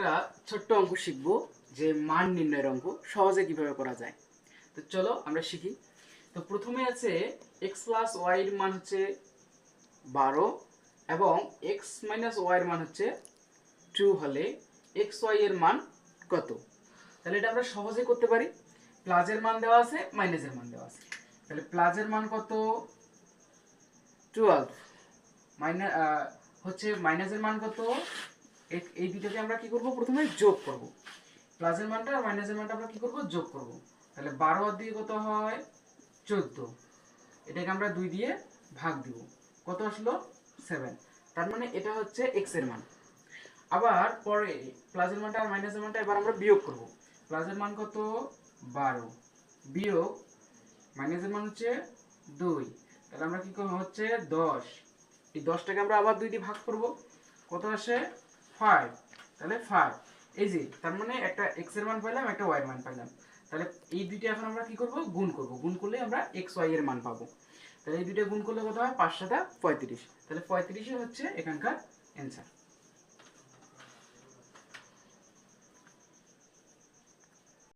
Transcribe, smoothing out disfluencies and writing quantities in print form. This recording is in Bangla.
একটা ছোট্ট অঙ্ক শিখব যে মান নির্ণয়ের অঙ্ক সহজে কিভাবে করা যায়। তো চলো আমরা শিখি। তো প্রথমে আছে এক্স প্লাস ওয়াই এর মান হচ্ছে 12 এবং এক্স মাইনাস ওয়াই এর মান হচ্ছে 2 হলে এক্স ওয়াই এর মান কত। তাহলে এটা আমরা সহজে করতে পারি। প্লাসের মান দেওয়া আছে, মাইনাসের মান দেওয়া আছে। তাহলে প্লাসের মান কত 12, মাইনাস হচ্ছে মাইনাসের মান কত, এই দুটোকে আমরা কি করব, প্রথমে যোগ করব। প্লাসের মানটা আর মাইনাসের মানটা আমরা কি করব, যোগ করব। তাহলে 12 আর 2 কত হয় 14, এটাকে আমরা 2 দিয়ে ভাগ দিব, কত আসলো 7। তার মানে এটা হচ্ছে এক্স এর মান। আবার পরে প্লাসের মানটা আর মাইনাসের মানটা এবার আমরা বিয়োগ করব। প্লাসের মান কত 12 বিয়োগ মাইনাসের মান হচ্ছে 2, তাহলে আমরা কি করব, হচ্ছে 10। এই 10টাকে আমরা আবার 2 দিয়ে ভাগ করব, কত আসে 5। তাহলে 5, এই যে তার মানে একটা x এর মান পাইলাম, একটা y এর মান পাইলাম। তাহলে এই দুইটা এখন আমরা কি করব, গুণ করব। গুণ করলে আমরা x y এর মান পাবো। তাহলে এই দুইটা গুণ করলে কত হয়, 5 7 35। তাহলে 35 হচ্ছে এখানকার অ্যান্সার।